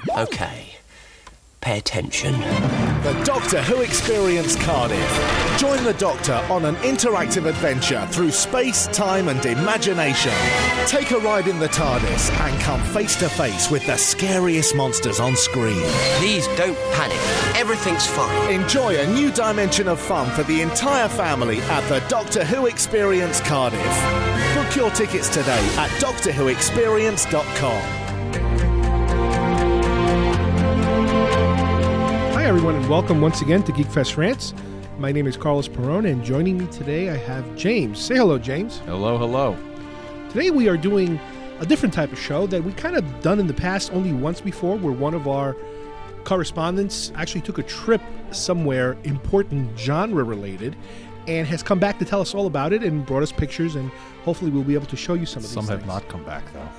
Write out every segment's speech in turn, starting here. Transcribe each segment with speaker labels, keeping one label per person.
Speaker 1: Okay. Pay attention.
Speaker 2: The Doctor Who Experience Cardiff. Join the Doctor on an interactive adventure through space, time and imagination. Take a ride in the TARDIS and come face to face with the scariest monsters on screen.
Speaker 1: Please don't panic. Everything's fine.
Speaker 2: Enjoy a new dimension of fun for the entire family at the Doctor Who Experience Cardiff. Book your tickets today at doctorwhoexperience.com.
Speaker 3: Hi everyone and welcome once again to Geek Fest Rants. My name is Carlos Perron and joining me today I have James. Say hello, James.
Speaker 4: Hello, hello.
Speaker 3: Today we are doing a different type of show that we kind of done in the past only once before, where one of our correspondents actually took a trip somewhere important genre related and has come back to tell us all about it and brought us pictures, and hopefully we'll be able to show you some of these things.
Speaker 4: Some have not come back though.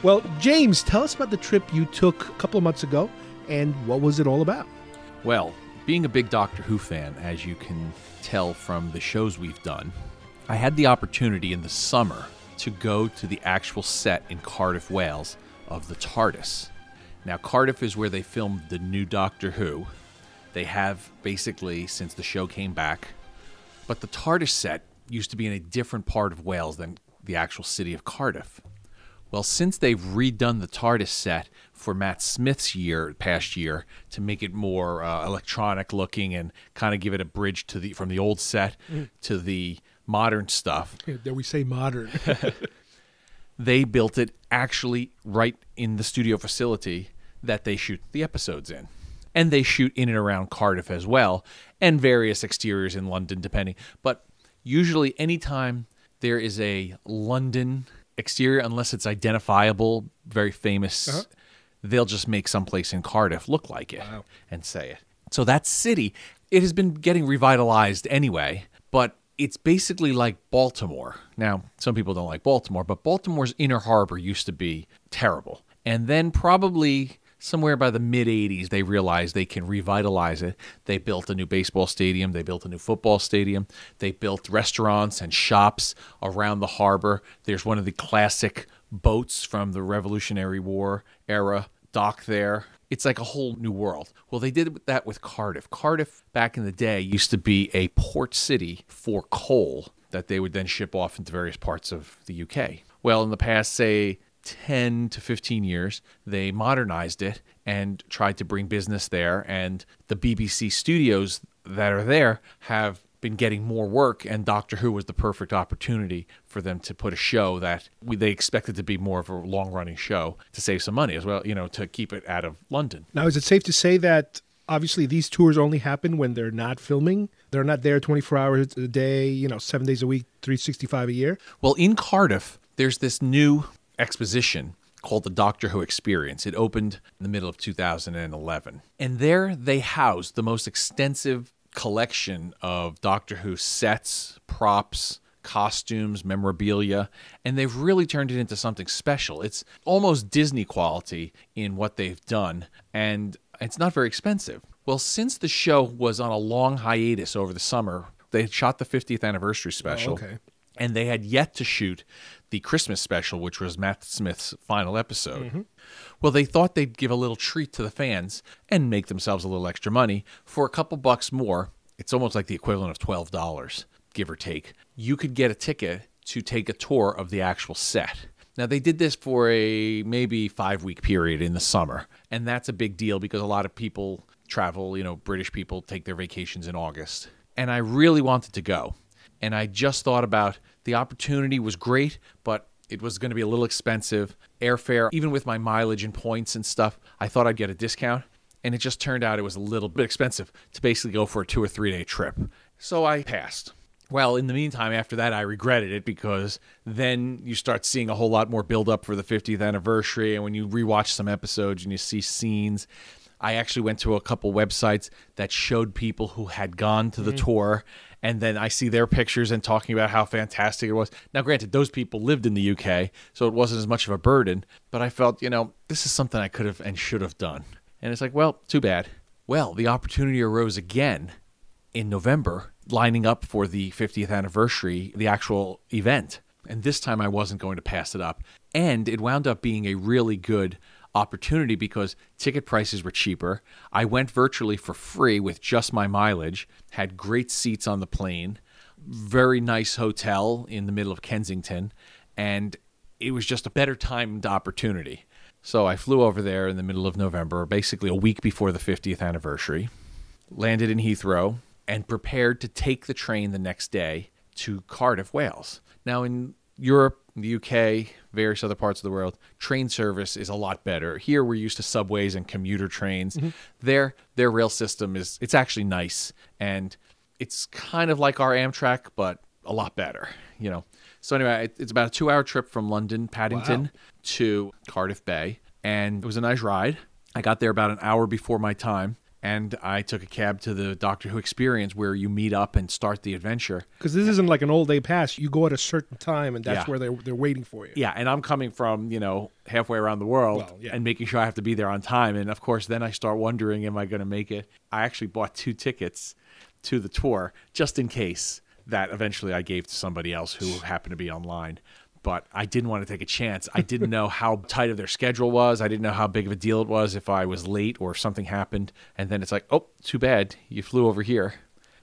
Speaker 3: Well, James, tell us about the trip you took a couple of months ago. And what was it all about?
Speaker 4: Well, being a big Doctor Who fan, as you can tell from the shows we've done, I had the opportunity in the summer to go to the actual set in Cardiff, Wales of the TARDIS. Now, Cardiff is where they filmed the new Doctor Who. They have basically since the show came back. But the TARDIS set used to be in a different part of Wales than the actual city of Cardiff. Well, since they've redone the TARDIS set for Matt Smith's past year, to make it more electronic looking and kind of give it a bridge to from the old set to the modern stuff.
Speaker 3: Dare we say modern?
Speaker 4: They built it actually right in the studio facility that they shoot the episodes in. And they shoot in and around Cardiff as well, and various exteriors in London, depending. But usually anytime there is a London exterior, unless it's identifiable, very famous, they'll just make someplace in Cardiff look like it and say it. So that city, it has been getting revitalized anyway, but it's basically like Baltimore. Now, some people don't like Baltimore, but Baltimore's inner harbor used to be terrible. And then probably somewhere by the mid-'80s, they realized they can revitalize it. They built a new baseball stadium. They built a new football stadium. They built restaurants and shops around the harbor. There's one of the classic boats from the Revolutionary War era dock there. It's like a whole new world. Well, they did that with Cardiff. Cardiff, back in the day, used to be a port city for coal that they would then ship off into various parts of the UK. Well, in the past, say, 10 to 15 years, they modernized it and tried to bring business there, and the BBC studios that are there have been getting more work, and Doctor Who was the perfect opportunity for them to put a show that they expected to be more of a long-running show to save some money as well, to keep it out of London.
Speaker 3: Now, is it safe to say that obviously these tours only happen when they're not filming? They're not there 24 hours a day, 7 days a week, 365 a year?
Speaker 4: Well, in Cardiff, there's this new exposition called the Doctor Who Experience. It opened in the middle of 2011. And there they house the most extensive collection of Doctor Who sets, props, costumes, memorabilia, and they've really turned it into something special. It's almost Disney quality in what they've done, and it's not very expensive. Well, since the show was on a long hiatus over the summer, they had shot the 50th anniversary special.
Speaker 3: Oh, okay.
Speaker 4: And they had yet to shoot the Christmas special, which was Matt Smith's final episode. Mm-hmm. Well, they thought they'd give a little treat to the fans and make themselves a little extra money for a couple bucks more. It's almost like the equivalent of $12, give or take. You could get a ticket to take a tour of the actual set. Now, they did this for a maybe 5-week period in the summer, and that's a big deal because a lot of people travel, British people take their vacations in August. And I really wanted to go. And I just thought about the opportunity was great, but it was going to be a little expensive. Airfare, even with my mileage and points and stuff, I thought I'd get a discount. And it just turned out it was a little bit expensive to basically go for a 2 or 3 day trip. So I passed. Well, in the meantime, after that, I regretted it because then you start seeing a whole lot more build up for the 50th anniversary. And when you rewatch some episodes and you see scenes, I actually went to a couple websites that showed people who had gone to the tour, and then I see their pictures and talking about how fantastic it was. Now, granted, those people lived in the UK, so it wasn't as much of a burden, but I felt, this is something I could have and should have done. And it's like, well, too bad. Well, the opportunity arose again in November, lining up for the 50th anniversary, the actual event. And this time I wasn't going to pass it up. And it wound up being a really good opportunity because ticket prices were cheaper. I went virtually for free with just my mileage, had great seats on the plane, very nice hotel in the middle of Kensington, and it was just a better timed opportunity. So I flew over there in the middle of November, basically a week before the 50th anniversary, landed in Heathrow, and prepared to take the train the next day to Cardiff, Wales. Now, in Europe, the UK, various other parts of the world, train service is a lot better. Here, we're used to subways and commuter trains. Their rail system it's actually nice, and it's kind of like our Amtrak, but a lot better, you know. So anyway, it's about a 2-hour trip from London, Paddington, to Cardiff Bay, and it was a nice ride. I got there about an hour before my time, and I took a cab to the Doctor Who Experience where you meet up and start the adventure.
Speaker 3: Because this isn't like an all-day pass. You go at a certain time, and that's where they're waiting for you.
Speaker 4: Yeah, and I'm coming from, halfway around the world and making sure I have to be there on time. And, of course, then I start wondering, am I going to make it? I actually bought 2 tickets to the tour just in case that eventually I gave to somebody else who happened to be online. But I didn't want to take a chance. I didn't know how tight of their schedule was. I didn't know how big of a deal it was if I was late or if something happened. And then it's like, oh, too bad. You flew over here.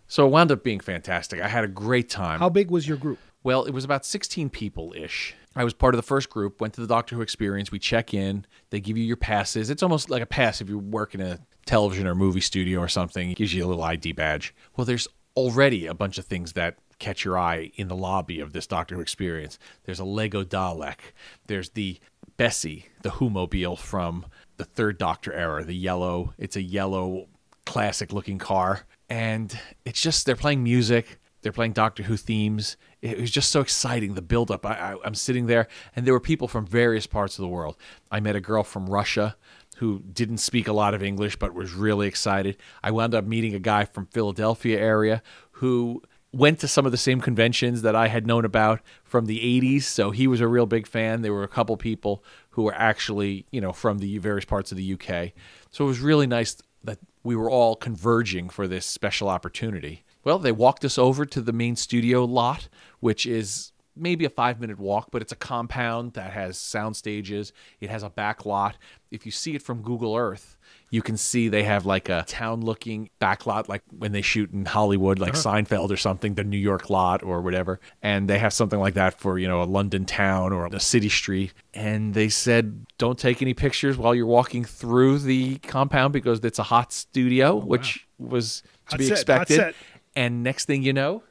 Speaker 4: So it wound up being fantastic. I had a great time.
Speaker 3: How big was your group?
Speaker 4: Well, it was about 16 people-ish. I was part of the first group, went to the Doctor Who Experience. We check in. They give you your passes. It's almost like a pass if you work in a television or movie studio or something. It gives you a little ID badge. Well, there's already a bunch of things that catch your eye in the lobby of this Doctor Who Experience. There's a Lego Dalek. There's the Bessie, the Who-mobile from the Third Doctor era, it's a yellow classic-looking car. And it's just, they're playing music. They're playing Doctor Who themes. It was just so exciting, the build-up. I'm sitting there, and there were people from various parts of the world. I met a girl from Russia who didn't speak a lot of English but was really excited. I wound up meeting a guy from Philadelphia area who went to some of the same conventions that I had known about from the 80s, so he was a real big fan. There were a couple people who were actually, from the various parts of the UK. So it was really nice that we were all converging for this special opportunity. Well, they walked us over to the main studio lot, which is maybe a 5-minute walk, but it's a compound that has sound stages. It has a back lot. If you see it from Google Earth, you can see they have like a town-looking back lot, like when they shoot in Hollywood, like Seinfeld or something, the New York lot or whatever. And they have something like that for, a London town or a city street. And they said, don't take any pictures while you're walking through the compound because it's a hot studio, which was to be expected. And next thing you know,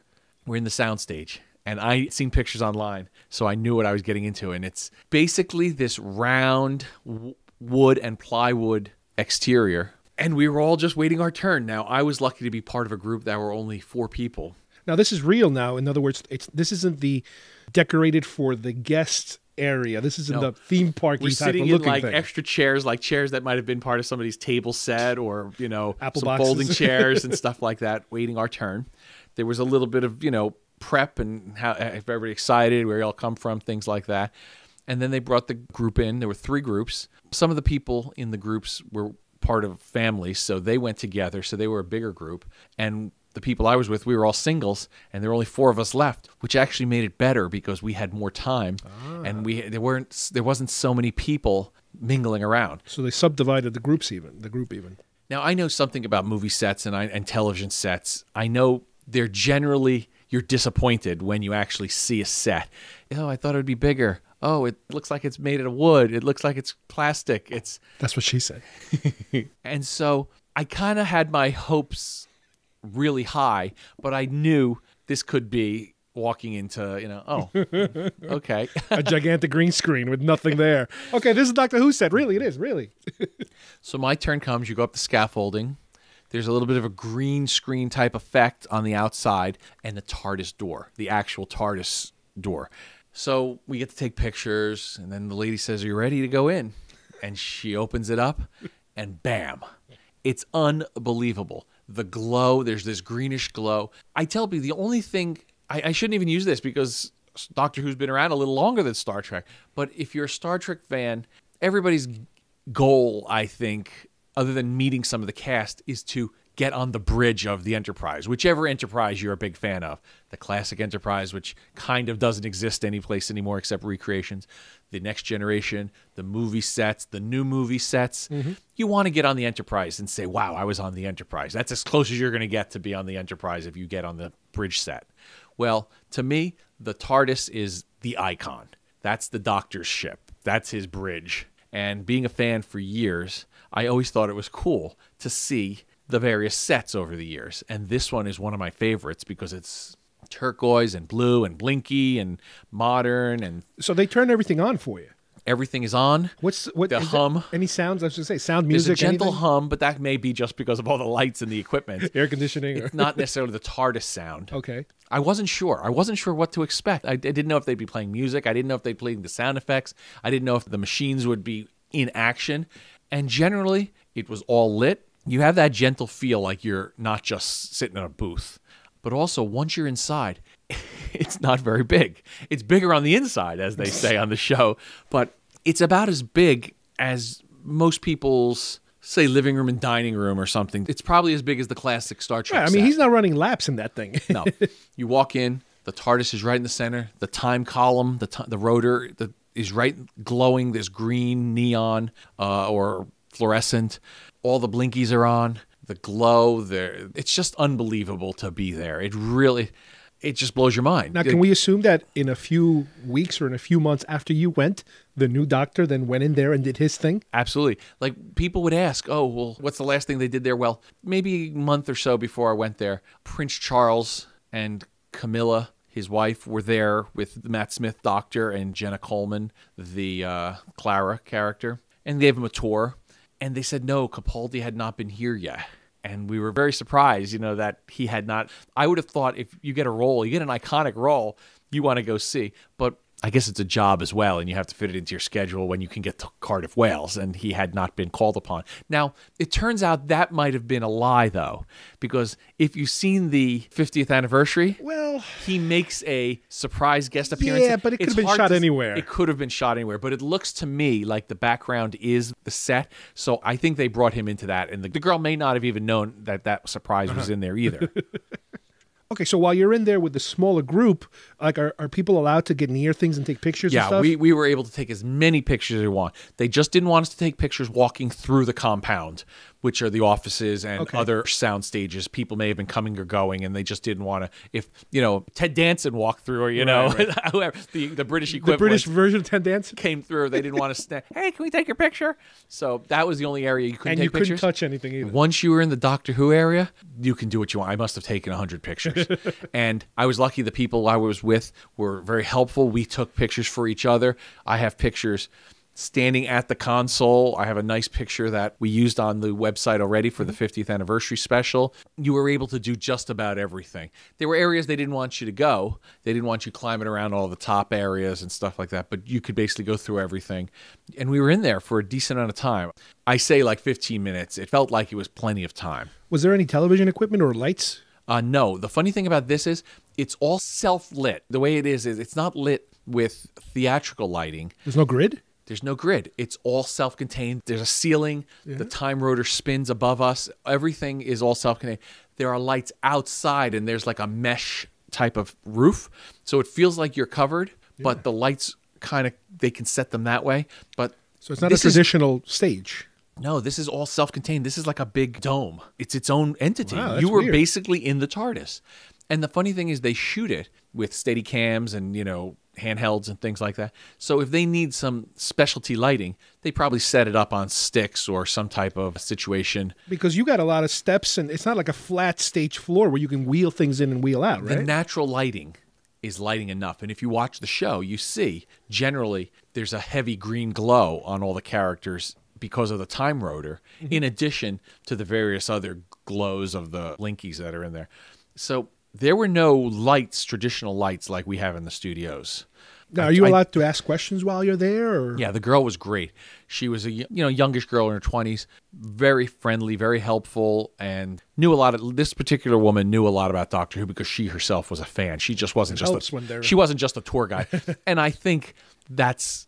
Speaker 4: we're in the soundstage. And I'd seen pictures online, so I knew what I was getting into. And it's basically this round wood and plywood exterior. And we were all just waiting our turn. Now, I was lucky to be part of a group that were only 4 people.
Speaker 3: Now, this is real now. In other words, this isn't the decorated for the guest area. This isn't the theme park type of looking thing.
Speaker 4: We're sitting in like extra chairs, like chairs that might have been part of somebody's table set or,
Speaker 3: Apple
Speaker 4: some
Speaker 3: boxes.
Speaker 4: folding chairs and stuff like that, waiting our turn. There was a little bit of, prep and how if everybody excited, where you all come from, things like that. And then they brought the group in. There were 3 groups. Some of the people in the groups were part of families, so they went together. So they were a bigger group. And the people I was with, we were all singles, and there were only 4 of us left, which actually made it better because we had more time, and there wasn't so many people mingling around.
Speaker 3: So they subdivided the group even.
Speaker 4: Now I know something about movie sets and television sets. I know they're generally, you're disappointed when you actually see a set. Oh, I thought it would be bigger. Oh, it looks like it's made out of wood. It looks like it's plastic.
Speaker 3: That's what she said.
Speaker 4: And so I kind of had my hopes really high, but I knew this could be walking into, okay.
Speaker 3: A gigantic green screen with nothing there. Okay, this is Doctor Who set. Really, it is, really.
Speaker 4: So my turn comes. You go up the scaffolding. There's a little bit of a green screen type effect on the outside and the TARDIS door, the actual TARDIS door. So we get to take pictures, and then the lady says, "Are you ready to go in?" And she opens it up, and bam. It's unbelievable. The glow, there's this greenish glow. I tell people the only thing, I shouldn't even use this because Doctor Who's been around a little longer than Star Trek, but if you're a Star Trek fan, everybody's goal, I think, other than meeting some of the cast, is to get on the bridge of the Enterprise, whichever Enterprise you're a big fan of. The classic Enterprise, which kind of doesn't exist anyplace anymore except recreations. The Next Generation, the movie sets, the new movie sets. You want to get on the Enterprise and say, wow, I was on the Enterprise. That's as close as you're going to get to be on the Enterprise if you get on the bridge set. Well, to me, the TARDIS is the icon. That's the Doctor's ship. That's his bridge. And being a fan for years, I always thought it was cool to see the various sets over the years. And this one is one of my favorites because it's turquoise and blue and blinky and modern. And
Speaker 3: So they turn everything on for you.
Speaker 4: everything is on.
Speaker 3: What
Speaker 4: the
Speaker 3: is
Speaker 4: hum?
Speaker 3: Any sounds? I was going to say sound
Speaker 4: There's
Speaker 3: music.
Speaker 4: a gentle
Speaker 3: anything?
Speaker 4: hum, but that may be just because of all the lights and the equipment.
Speaker 3: Air conditioning.
Speaker 4: It's not necessarily the TARDIS sound.
Speaker 3: Okay.
Speaker 4: I wasn't sure. I wasn't sure what to expect. I didn't know if they'd be playing music. I didn't know if they'd be playing the sound effects. I didn't know if the machines would be in action. And generally, it was all lit. You have that gentle feel like you're not just sitting in a booth. But also, once you're inside, it's not very big. It's bigger on the inside, as they say on the show. But it's about as big as most people's, say, living room and dining room or something. It's probably as big as the classic Star Trek
Speaker 3: Right, I mean,
Speaker 4: set.
Speaker 3: he's not running laps in that thing.
Speaker 4: No. You walk in, the TARDIS is right in the center. The time column, the rotor is right glowing. There's green, neon, or fluorescent. All the blinkies are on. The glow there. It's just unbelievable to be there. It just blows your mind.
Speaker 3: Now, can we assume that in a few weeks or in a few months after you went, the new doctor then went in there and did his thing?
Speaker 4: Absolutely. Like, people would ask, oh, well, what's the last thing they did there? Well, maybe a month or so before I went there, Prince Charles and Camilla, his wife, were there with the Matt Smith doctor and Jenna Coleman, the Clara character, and gave him a tour. And they said, no, Capaldi had not been here yet. And we were very surprised, that he had not. I would have thought if you get a role, you get an iconic role, you want to go see. But I guess it's a job as well, and you have to fit it into your schedule when you can get to Cardiff, Wales, and he had not been called upon. Now, it turns out that might have been a lie, though, because if you've seen the 50th anniversary,
Speaker 3: Well,
Speaker 4: he makes a surprise guest appearance.
Speaker 3: yeah, but it could
Speaker 4: It's
Speaker 3: have been
Speaker 4: hard
Speaker 3: shot
Speaker 4: to-
Speaker 3: anywhere.
Speaker 4: It could have been shot anywhere, but it looks to me like the background is the set, so I think they brought him into that, and the girl may not have even known that surprise was in there either.
Speaker 3: okay, so while you're in there with the smaller group, like, are people allowed to get near things and take pictures and
Speaker 4: Yeah,
Speaker 3: stuff?
Speaker 4: we were able to take as many pictures as we want. They just didn't want us to take pictures walking through the compound, which are the offices and
Speaker 3: Okay.
Speaker 4: other sound stages. People may have been coming or going, and they just didn't want to. If Ted Danson walked through, or whoever the British
Speaker 3: The
Speaker 4: equivalent
Speaker 3: British version of 10 Dance?
Speaker 4: came through, they didn't want to stand. Hey, can we take your picture? So that was the only area you couldn't
Speaker 3: And
Speaker 4: take
Speaker 3: you
Speaker 4: pictures.
Speaker 3: couldn't touch anything either.
Speaker 4: Once you were in the Doctor Who area, you can do what you want. I must have taken 100 pictures. And I was lucky the people I was with were very helpful. We took pictures for each other. I have pictures standing at the console. I have a nice picture that we used on the website already for the 50th anniversary special. You were able to do just about everything. There were areas they didn't want you to go. They didn't want you climbing around all the top areas and stuff like that, but you could basically go through everything. And we were in there for a decent amount of time. I say like 15 minutes. It felt like it was plenty of time.
Speaker 3: Was there any television equipment or lights?
Speaker 4: No. The funny thing about this is it's all self-lit. The way it is it's not lit with theatrical lighting.
Speaker 3: There's no grid?
Speaker 4: There's no grid. It's all self-contained. There's a ceiling. The time rotor spins above us. Everything is all self-contained. There are lights outside, and there's like a mesh type of roof. So it feels like you're covered, but the lights they can set them that way. But
Speaker 3: So it's not a traditional stage.
Speaker 4: No, this is all self-contained. This is like a big dome. It's its own entity.
Speaker 3: Wow, that's
Speaker 4: You were
Speaker 3: weird.
Speaker 4: basically in the TARDIS. And the funny thing is they shoot it with steady cams and, handhelds and things like that. So if they need some specialty lighting, they probably set it up on sticks or some type of situation.
Speaker 3: Because you got a lot of steps, and it's not like a flat stage floor where you can wheel things in and wheel out,
Speaker 4: The
Speaker 3: right?
Speaker 4: natural lighting is lighting enough. And if you watch the show, you see generally there's a heavy green glow on all the characters because of the time rotor, in addition to the various other glows of the blinkies that are in there. So there were no lights, traditional lights like we have in the studios.
Speaker 3: Now, are you allowed to ask questions while you're there? Or?
Speaker 4: Yeah, the girl was great. She was a youngish girl in her 20s, very friendly, very helpful, and knew a lot of. This particular woman knew a lot about Doctor Who because she herself was a fan. She just wasn't she wasn't just a tour guide, and I think that's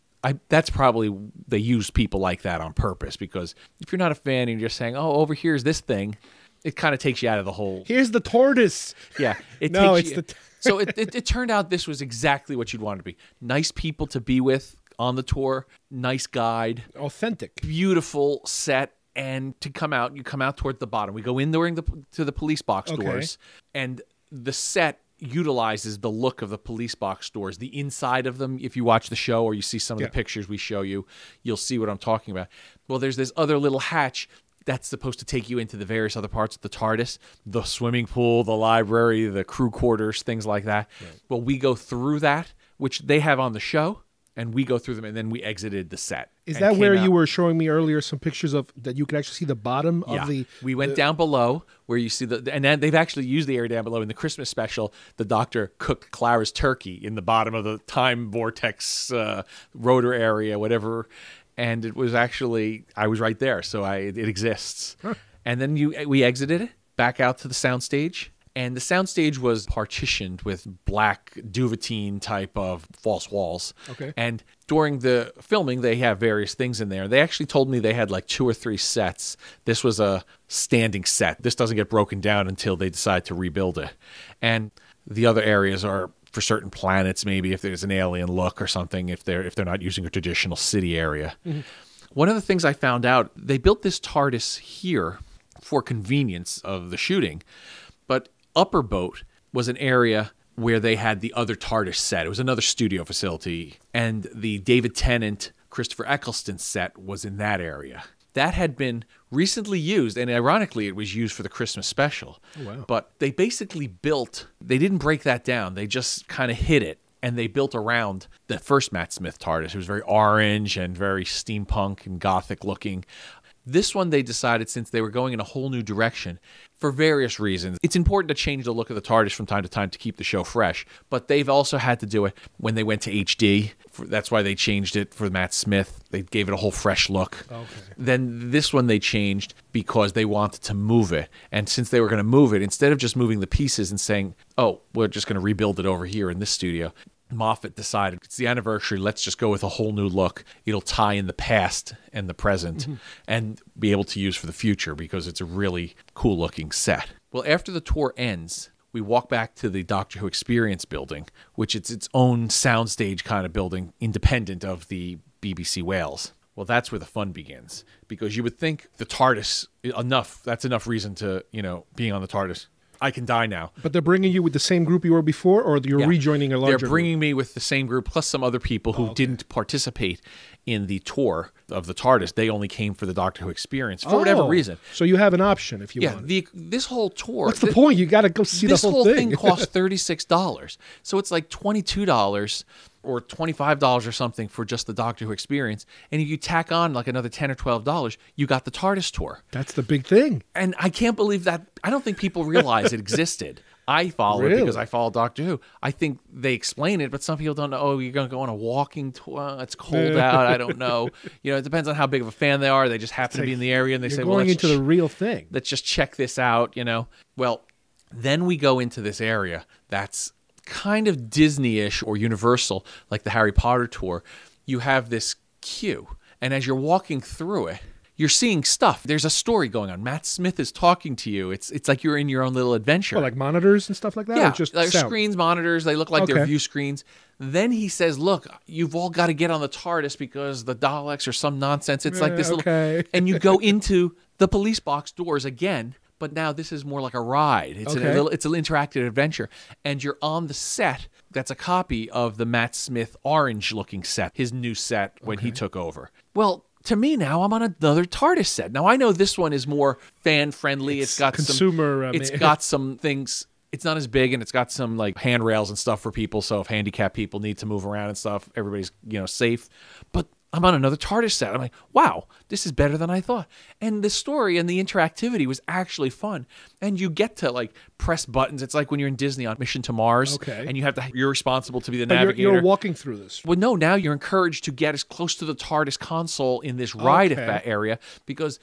Speaker 4: probably they use people like that on purpose, because if you're not a fan and you're just saying, "Oh, over here's this thing," it kind of takes you out of the whole.
Speaker 3: Here's the tortoise.
Speaker 4: Yeah.
Speaker 3: No,
Speaker 4: takes
Speaker 3: it's
Speaker 4: you, so it turned out this was exactly what you'd want it to be. Nice people to be with on the tour, nice guide,
Speaker 3: authentic,
Speaker 4: beautiful set. And to come out, you come out toward the bottom. We go in to the police box doors, and the set utilizes the look of the police box doors. The inside of them, if you watch the show or you see some of the pictures we show you, you'll see what I'm talking about. Well, there's this other little hatch that's supposed to take you into the various other parts of the TARDIS, the swimming pool, the library, the crew quarters, things like that. Right. Well, we go through that, which they have on the show, and we go through them, and then we exited the set.
Speaker 3: Is that where you were showing me earlier some pictures of that you could actually see the bottom of the...
Speaker 4: We went down below where you see and then they've actually used the area down below. In the Christmas special, the Doctor cooked Clara's turkey in the bottom of the time vortex rotor area, whatever. And it was actually, I was right there, so it exists. Huh. And then we exited it, back out to the soundstage. And the soundstage was partitioned with black duvetine type of false walls. Okay. And during the filming, they have various things in there. They actually told me they had like 2 or 3 sets. This was a standing set. This doesn't get broken down until they decide to rebuild it. And the other areas are for certain planets, maybe if there's an alien look or something, if they're not using a traditional city area. Mm-hmm. One of the things I found out, they built this TARDIS here for convenience of the shooting, but Upper Boat was an area where they had the other TARDIS set. It was another studio facility, and the David Tennant, Christopher Eccleston set was in that area. That had been recently used, and ironically, it was used for the Christmas special. Oh, wow. But they basically they didn't break that down. They just kind of hid it, and they built around the first Matt Smith TARDIS. It was very orange and very steampunk and gothic looking. This one, they decided, since they were going in a whole new direction, for various reasons. It's important to change the look of the TARDIS from time to time to keep the show fresh, but they've also had to do it when they went to HD. That's why they changed it for Matt Smith. They gave it a whole fresh look. Okay. Then this one they changed because they wanted to move it. And since they were going to move it, instead of just moving the pieces and saying, oh, we're just going to rebuild it over here in this studio, Moffat decided it's the anniversary, let's just go with a whole new look. It'll tie in the past and the present and be able to use for the future because it's a really cool looking set. Well, after the tour ends, we walk back to the Doctor Who Experience building, which is its own soundstage kind of building, independent of the BBC Wales. Well, that's where the fun begins, because you would think the TARDIS, that's enough reason to, being on the TARDIS. I can die now.
Speaker 3: But they're bringing you with the same group you were before, or you're rejoining a larger
Speaker 4: They're bringing me with the same group, plus some other people who didn't participate in the tour of the TARDIS. They only came for the Doctor Who Experience for whatever reason.
Speaker 3: So you have an option if you want.
Speaker 4: Yeah, this whole tour...
Speaker 3: What's the point? You got to go see the whole thing.
Speaker 4: This whole thing cost $36. So it's like $22 or $25 or something for just the Doctor Who Experience. And if you tack on like another $10 or $12, you got the TARDIS tour.
Speaker 3: That's the big thing.
Speaker 4: And I can't believe that. I don't think people realize it existed. I follow it because I follow Doctor Who. I think they explain it, but some people don't know, oh, you're going to go on a walking tour. It's cold out. I don't know. It depends on how big of a fan they are. They just happen to be in the area and they say, well,
Speaker 3: going into the real thing.
Speaker 4: Let's just check this out, Well, then we go into this area that's kind of Disney-ish or Universal, like the Harry Potter tour. You have this queue, and as you're walking through it, you're seeing stuff. There's a story going on. Matt Smith is talking to you. It's like you're in your own little adventure.
Speaker 3: Well, like monitors and stuff like that?
Speaker 4: Yeah,
Speaker 3: or just
Speaker 4: like
Speaker 3: sound?
Speaker 4: Screens, monitors. They look like they're view screens. Then he says, look, you've all got to get on the TARDIS because the Daleks or some nonsense. It's like this little... And you go into the police box doors again, but now this is more like a ride. It's an interactive adventure. And you're on the set that's a copy of the Matt Smith orange-looking set, his new set when he took over. Well... To me now, I'm on another TARDIS set. Now I know this one is more fan friendly. It's got
Speaker 3: consumer.
Speaker 4: It's got some things. It's not as big, and it's got some like handrails and stuff for people. So if handicapped people need to move around and stuff, everybody's safe. But I'm on another TARDIS set. I'm like, wow, this is better than I thought. And the story and the interactivity was actually fun. And you get to like press buttons. It's like when you're in Disney on Mission to Mars. Okay. And you're responsible to be the navigator.
Speaker 3: You're walking through this.
Speaker 4: Well, no, now you're encouraged to get as close to the TARDIS console in this ride area because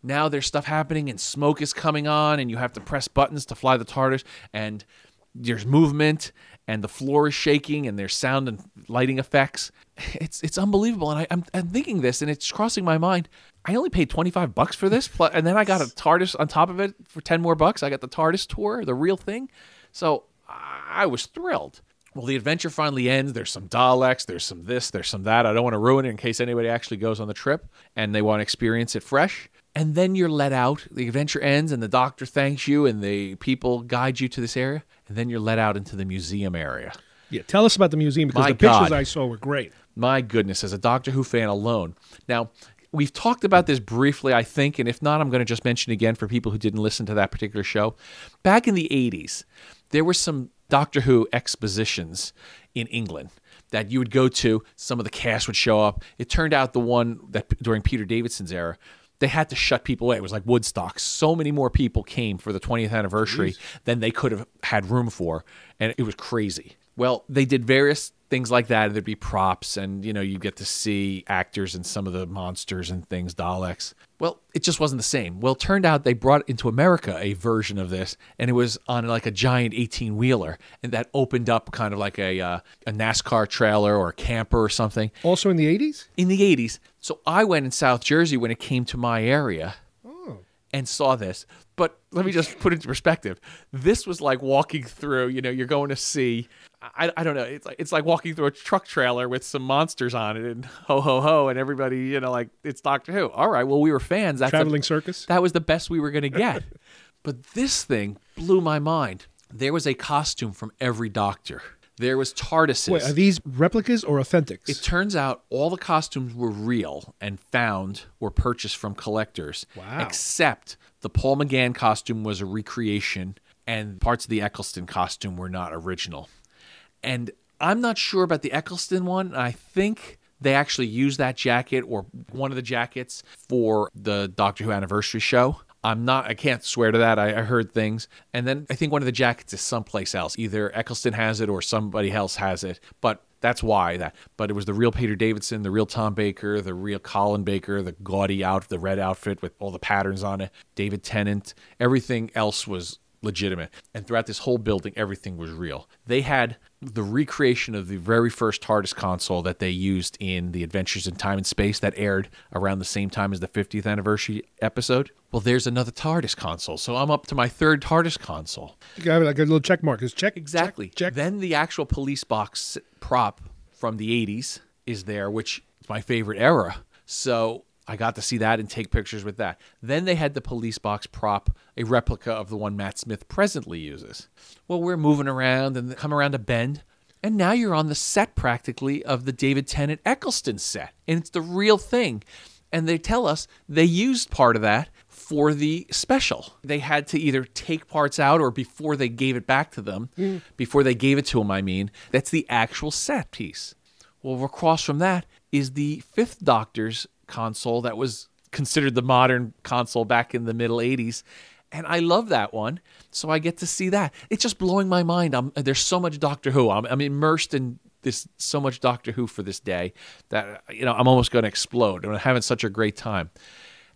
Speaker 4: now there's stuff happening and smoke is coming on and you have to press buttons to fly the TARDIS and there's movement and the floor is shaking and there's sound and lighting effects. It's unbelievable. And I'm thinking this and it's crossing my mind. I only paid $25 for this, and then I got a TARDIS on top of it for $10 more. I got the TARDIS tour, the real thing. So I was thrilled. Well, the adventure finally ends. There's some Daleks, there's some this, there's some that. I don't want to ruin it in case anybody actually goes on the trip and they want to experience it fresh. And then you're let out. The adventure ends and the doctor thanks you and the people guide you to this area. And then you're let out into the museum area.
Speaker 3: Yeah, tell us about the museum because
Speaker 4: My
Speaker 3: the pictures
Speaker 4: God.
Speaker 3: I saw were great.
Speaker 4: My goodness, as a Doctor Who fan alone. Now, we've talked about this briefly, I think, and if not, I'm going to just mention again for people who didn't listen to that particular show. Back in the 80s, there were some Doctor Who expositions in England that you would go to. Some of the cast would show up. It turned out the one that during Peter Davidson's era, they had to shut people away. It was like Woodstock. So many more people came for the 20th anniversary than they could have had room for, and it was crazy. Well, they did various things like that. There'd be props, and you get to see actors and some of the monsters and things, Daleks. Well, it just wasn't the same. Well, it turned out they brought into America a version of this, and it was on like a giant 18-wheeler, and that opened up kind of like a NASCAR trailer or a camper or something.
Speaker 3: Also in the 80s?
Speaker 4: In the 80s. So I went in South Jersey when it came to my area and saw this. But let me just put it into perspective. This was like walking through, you're going to see, I don't know, it's like walking through a truck trailer with some monsters on it and ho, ho, ho, and everybody, like it's Doctor Who. All right, well, we were fans.
Speaker 3: Traveling circus?
Speaker 4: That was the best we were going to get. But this thing blew my mind. There was a costume from every Doctor. There was TARDISes.
Speaker 3: Wait, are these replicas or authentics?
Speaker 4: It turns out all the costumes were real and found or purchased from collectors.
Speaker 3: Wow.
Speaker 4: Except the Paul McGann costume was a recreation and parts of the Eccleston costume were not original. And I'm not sure about the Eccleston one. I think they actually used that jacket or one of the jackets for the Doctor Who anniversary show. I can't swear to that. I heard things. And then I think one of the jackets is someplace else. Either Eccleston has it or somebody else has it. But that's why that. But it was the real Peter Davidson, the real Tom Baker, the real Colin Baker, the gaudy the red outfit with all the patterns on it, David Tennant. Everything else was legitimate. And throughout this whole building, everything was real. They had the recreation of the very first TARDIS console that they used in the Adventures in Time and Space that aired around the same time as the 50th anniversary episode. Well, there's another TARDIS console. So I'm up to my third TARDIS console.
Speaker 3: You got like a little check mark. Is check?
Speaker 4: Exactly.
Speaker 3: Check.
Speaker 4: Then the actual police box prop from the 80s is there, which is my favorite era. So I got to see that and take pictures with that. Then they had the police box prop, a replica of the one Matt Smith presently uses. Well, we're moving around and come around a bend, and now you're on the set practically of the David Tennant Eccleston set, and it's the real thing. And they tell us they used part of that for the special. They had to either take parts out or before they gave it back to them, before they gave it to them, I mean, that's the actual set piece. Well, across from that is the Fifth Doctor's console that was considered the modern console back in the middle 80s. And I love that one. So I get to see that. It's just blowing my mind. There's so much Doctor Who. I'm immersed in this so much Doctor Who for this day that I'm almost going to explode. I'm having such a great time.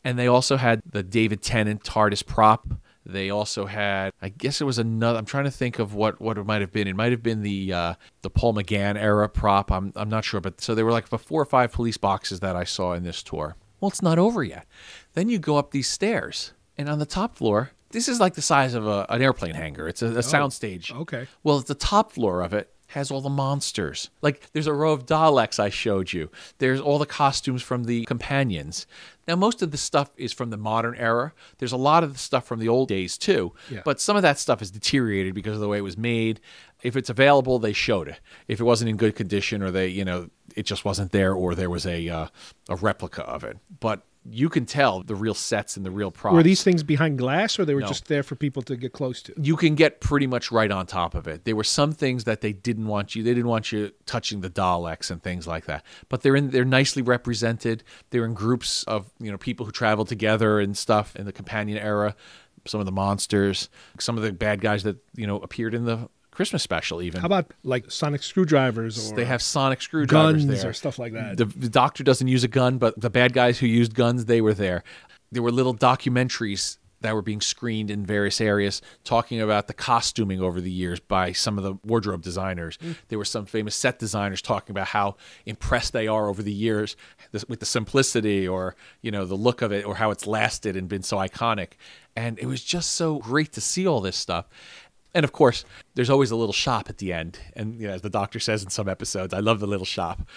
Speaker 4: And they also had the David Tennant TARDIS prop. They also had, I guess it was another, I'm trying to think of what it might have been. It might have been the Paul McGann era prop. I'm not sure. But so there were like 4 or 5 police boxes that I saw in this tour. Well, it's not over yet. Then you go up these stairs. And on the top floor, this is like the size of an airplane hangar. It's a sound stage.
Speaker 3: Okay.
Speaker 4: Well, the top floor of it has all the monsters. Like there's a row of Daleks I showed you. There's all the costumes from the companions. Now, most of the stuff is from the modern era. There's a lot of the stuff from the old days too.
Speaker 3: Yeah.
Speaker 4: But some of that stuff is deteriorated because of the way it was made. If it's available, they showed it. If it wasn't in good condition or it just wasn't there or there was a replica of it. But you can tell the real sets and the real props.
Speaker 3: Were these things behind glass or they were
Speaker 4: No.
Speaker 3: just there for people to get close to?
Speaker 4: You can get pretty much right on top of it. There were some things that they didn't want you touching the Daleks and things like that. But they're nicely represented. They're in groups of, people who travel together and stuff in the companion era. Some of the monsters, some of the bad guys that, appeared in the Christmas special even.
Speaker 3: How about like sonic screwdrivers? Or
Speaker 4: they have sonic screwdrivers
Speaker 3: guns
Speaker 4: there.
Speaker 3: or stuff like that.
Speaker 4: The Doctor doesn't use a gun, but the bad guys who used guns, they were there. There were little documentaries that were being screened in various areas, talking about the costuming over the years by some of the wardrobe designers. There were some famous set designers talking about how impressed they are over the years with the simplicity or, the look of it, or how it's lasted and been so iconic. And it was just so great to see all this stuff. And of course, there's always a little shop at the end. And as the Doctor says in some episodes, I love the little shop.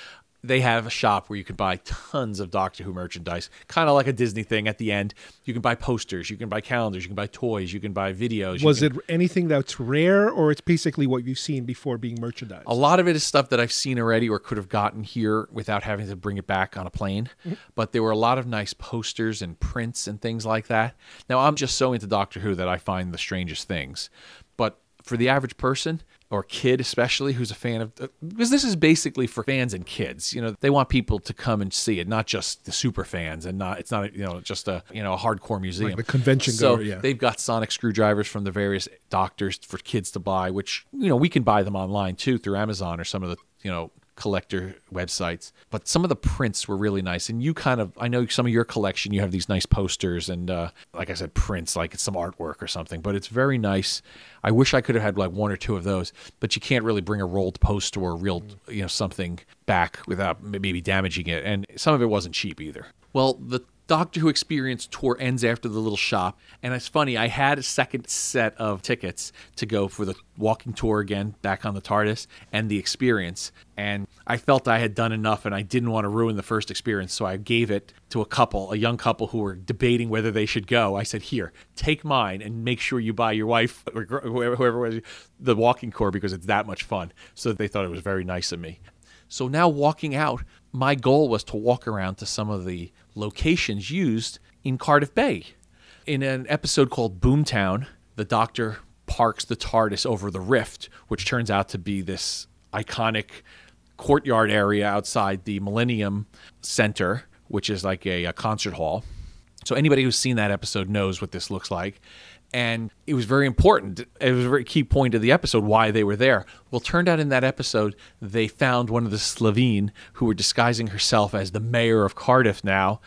Speaker 4: They have a shop where you can buy tons of Doctor Who merchandise, kind of like a Disney thing at the end. You can buy posters, you can buy calendars, you can buy toys, you can buy videos.
Speaker 3: Was it anything that's rare, or it's basically what you've seen before being merchandised?
Speaker 4: A lot of it is stuff that I've seen already or could have gotten here without having to bring it back on a plane. But there were a lot of nice posters and prints and things like that. Now, I'm just so into Doctor Who that I find the strangest things. But for the average person, or kid especially, who's a fan of, because this is basically for fans and kids. They want people to come and see it, not just the super fans, and it's not just a hardcore museum.
Speaker 3: Like the convention
Speaker 4: so
Speaker 3: goer, yeah.
Speaker 4: They've got sonic screwdrivers from the various doctors for kids to buy, which we can buy them online too through Amazon or some of the collector websites. But some of the prints were really nice, and I know some of your collection, you have these nice posters and like I said, prints, like it's some artwork or something, but it's very nice. I wish I could have had like one or two of those, but you can't really bring a rolled poster or a real something back without maybe damaging it, and some of it wasn't cheap either. Well, the Doctor Who Experience tour ends after the little shop, and it's funny, I had a second set of tickets to go for the walking tour again, back on the TARDIS, and the experience, and I felt I had done enough and I didn't want to ruin the first experience, so I gave it to a young couple who were debating whether they should go. I said, here, take mine and make sure you buy your wife or whoever it was the walking tour, because it's that much fun. So they thought it was very nice of me. So now walking out, my goal was to walk around to some of the locations used in Cardiff Bay. In an episode called Boomtown, the Doctor parks the TARDIS over the Rift, which turns out to be this iconic courtyard area outside the Millennium Center, which is like a concert hall. So anybody who's seen that episode knows what this looks like. And it was very important. It was a very key point of the episode, why they were there. Well, it turned out in that episode, they found one of the Slovene who were disguising herself as the mayor of Cardiff now.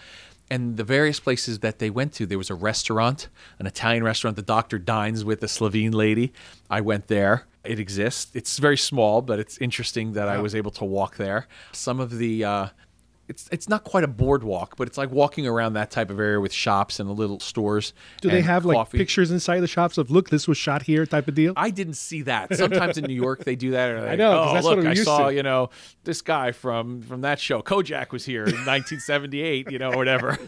Speaker 4: And the various places that they went to, there was a restaurant, an Italian restaurant. The Doctor dines with a Slovene lady. I went there. It exists. It's very small, but it's interesting that I was able to walk there. Some of the... It's not quite a boardwalk, but it's like walking around that type of area with shops and the little stores.
Speaker 3: Do they have
Speaker 4: coffee.
Speaker 3: Like pictures inside the shops of, look, this was shot here type of deal?
Speaker 4: I didn't see that. Sometimes in New York they do that. Like,
Speaker 3: I know, 'cause that's
Speaker 4: look,
Speaker 3: what I'm
Speaker 4: I
Speaker 3: used
Speaker 4: saw,
Speaker 3: to.
Speaker 4: this guy from that show. Kojak was here in 1978, or whatever.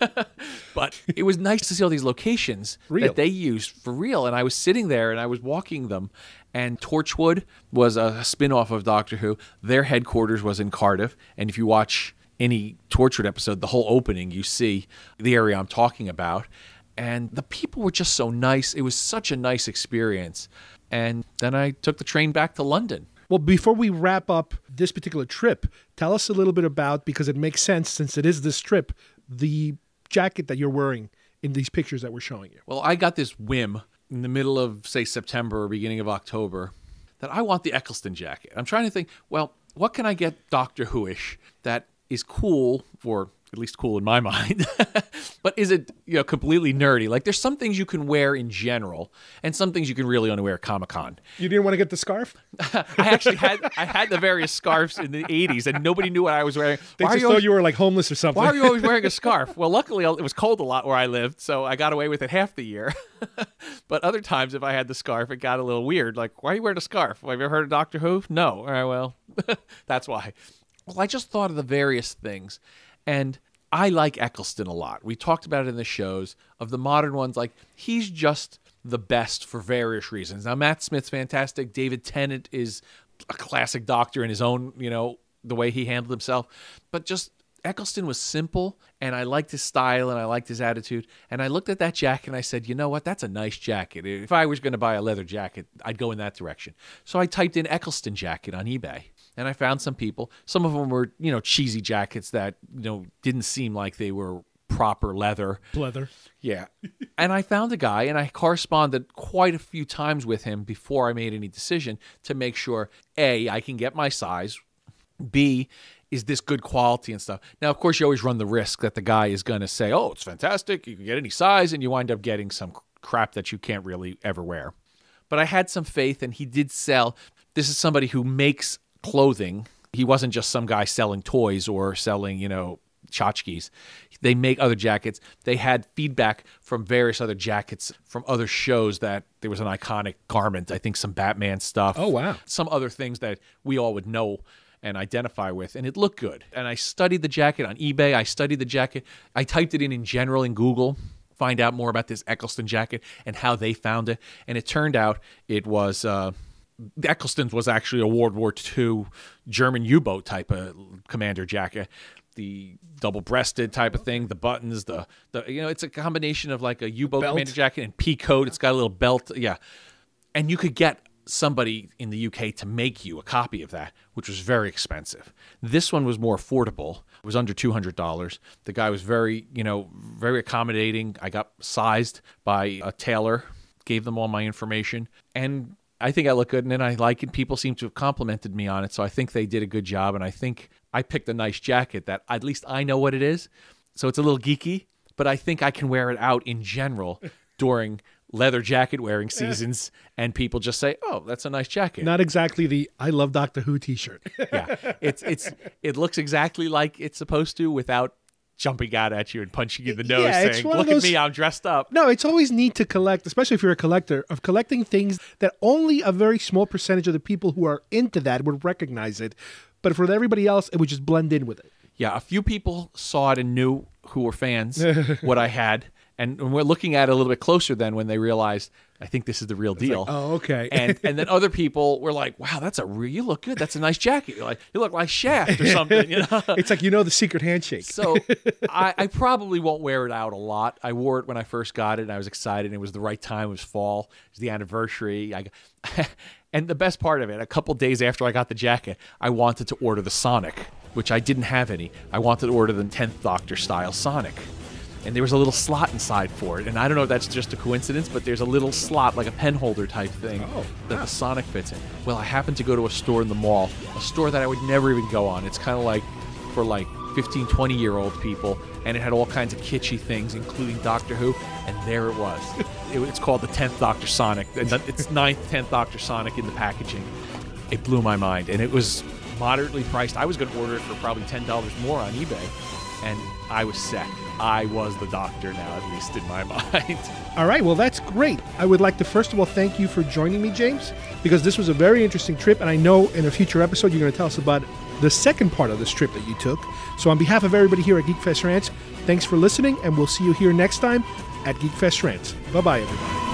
Speaker 4: But it was nice to see all these locations that they used for real. And I was sitting there and I was walking them. And Torchwood was a spin-off of Doctor Who. Their headquarters was in Cardiff. And if you watch any Torchwood episode, the whole opening, you see the area I'm talking about. And the people were just so nice. It was such a nice experience. And then I took the train back to London.
Speaker 3: Well, before we wrap up this particular trip, tell us a little bit about, because it makes sense since it is this trip, the jacket that you're wearing in these pictures that we're showing you.
Speaker 4: Well, I got this whim in the middle of, say, September or beginning of October that I want the Eccleston jacket. I'm trying to think, well, what can I get Doctor Who-ish that is cool, or at least cool in my mind, but is it completely nerdy? Like, there's some things you can wear in general, and some things you can really only wear at Comic-Con.
Speaker 3: You didn't want to get the scarf?
Speaker 4: I had the various scarves in the 80s, and nobody knew what I was wearing.
Speaker 3: They just thought you were like homeless or something.
Speaker 4: Why are you always wearing a scarf? Well, luckily it was cold a lot where I lived, so I got away with it half the year. But other times, if I had the scarf, it got a little weird. Like, why are you wearing a scarf? Have you ever heard of Doctor Who? No. All right, well, that's why. Well, I just thought of the various things, and I like Eccleston a lot. We talked about it in the shows. Of the modern ones, like, he's just the best for various reasons. Now, Matt Smith's fantastic. David Tennant is a classic Doctor in his own, the way he handled himself. But just Eccleston was simple, and I liked his style, and I liked his attitude. And I looked at that jacket, and I said, you know what? That's a nice jacket. If I was going to buy a leather jacket, I'd go in that direction. So I typed in Eccleston jacket on eBay. And I found some people. Some of them were, cheesy jackets that, didn't seem like they were proper leather.
Speaker 3: Pleather.
Speaker 4: Yeah. And I found a guy, and I corresponded quite a few times with him before I made any decision to make sure, A, I can get my size, B, is this good quality and stuff. Now, of course, you always run the risk that the guy is going to say, oh, it's fantastic, you can get any size, and you wind up getting some crap that you can't really ever wear. But I had some faith, and he did sell. This is somebody who makes clothing. He wasn't just some guy selling toys or selling, tchotchkes. They make other jackets. They had feedback from various other jackets from other shows that there was an iconic garment. I think some Batman stuff.
Speaker 3: Oh, wow.
Speaker 4: Some other things that we all would know and identify with, and it looked good. And I studied the jacket on eBay. I studied the jacket. I typed it in general in Google, find out more about this Eccleston jacket and how they found it. And it turned out it was Eccleston's was actually a World War II German U-boat type of commander jacket. The double-breasted type of thing, the buttons, the it's a combination of like a U-boat commander jacket and pea coat. It's got a little belt, yeah. And you could get somebody in the UK to make you a copy of that, which was very expensive. This one was more affordable. It was under $200. The guy was very accommodating. I got sized by a tailor, gave them all my information, and I think I look good in it. I like it. People seem to have complimented me on it, so I think they did a good job, and I think I picked a nice jacket that at least I know what it is. So it's a little geeky, but I think I can wear it out in general during leather jacket wearing seasons, and people just say, "Oh, that's a nice jacket."
Speaker 3: Not exactly the "I love Doctor Who" T-shirt.
Speaker 4: Yeah, it looks exactly like it's supposed to without jumping out at you and punching you in the nose, saying, "Look at me, I'm dressed up."
Speaker 3: No, it's always neat to collect, especially if you're a collector, of collecting things that only a very small percentage of the people who are into that would recognize it, but for everybody else, it would just blend in with it.
Speaker 4: Yeah, a few people saw it and knew, who were fans, what I had. And we're looking at it a little bit closer then when they realized, I think this is the real deal.
Speaker 3: Like, oh, okay.
Speaker 4: and then other people were like, wow, you look good. That's a nice jacket. You're like, you look like Shaft or something.
Speaker 3: It's like, the secret handshake.
Speaker 4: So I probably won't wear it out a lot. I wore it when I first got it, and I was excited. It was the right time. It was fall. It was the anniversary. And the best part of it, a couple days after I got the jacket, I wanted to order the Sonic, which I didn't have any. I wanted to order the 10th Doctor style Sonic. And there was a little slot inside for it. And I don't know if that's just a coincidence, but there's a little slot, like a pen holder type thing, that the Sonic fits in. Well, I happened to go to a store in the mall, a store that I would never even go on. It's kind of like for like 15, 20-year-old people, and it had all kinds of kitschy things, including Doctor Who, and there it was. It's called the 10th Doctor Sonic. It's 9th, 10th Doctor Sonic in the packaging. It blew my mind, and it was moderately priced. I was going to order it for probably $10 more on eBay, and I was set. I was the Doctor now, at least in my mind.
Speaker 3: All right, well, that's great. I would like to first of all thank you for joining me, James, because this was a very interesting trip, and I know in a future episode you're going to tell us about the second part of this trip that you took. So on behalf of everybody here at Geek Fest Rants, thanks for listening, and we'll see you here next time at Geek Fest Rants. Bye-bye, everybody.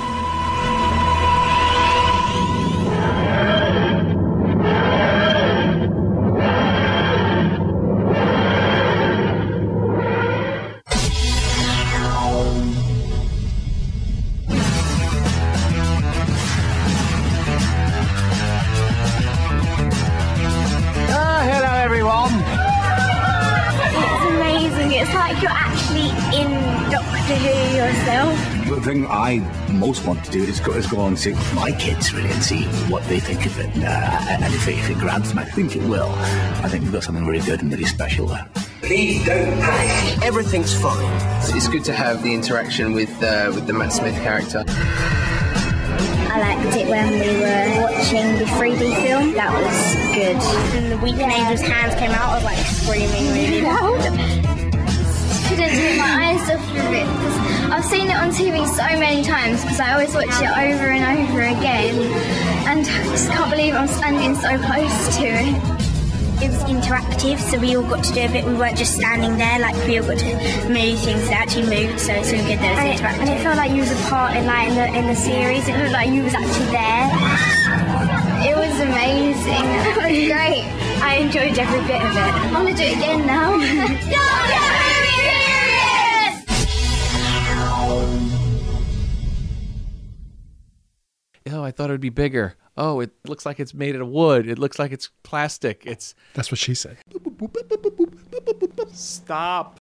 Speaker 5: The thing I most want to do is go and see my kids really and see what they think of it. And if it grabs them, I think it will. I think we've got something really good and really special there.
Speaker 1: Please don't panic. Everything's fine.
Speaker 6: It's good to have the interaction with the Matt Smith character.
Speaker 7: I liked it when we were watching the 3D film. That was good. And the Weeping Angel's hands came out, I was like screaming really loud. Couldn't take my eyes off of it because I've seen it on TV so many times because I always watch it over and over again, and I just can't believe I'm standing so close to it. It was interactive, so we all got to do a bit. We weren't just standing there, like we all got to move things that actually moved, so it's really good that it was interactive. And it felt like you was a part in the series. It looked like you was actually there. It was amazing. It was great. I enjoyed every bit of it. I want to do it again now.
Speaker 4: Oh, I thought it would be bigger. Oh, it looks like it's made out of wood. It looks like it's plastic.
Speaker 3: That's what she said.
Speaker 4: Stop.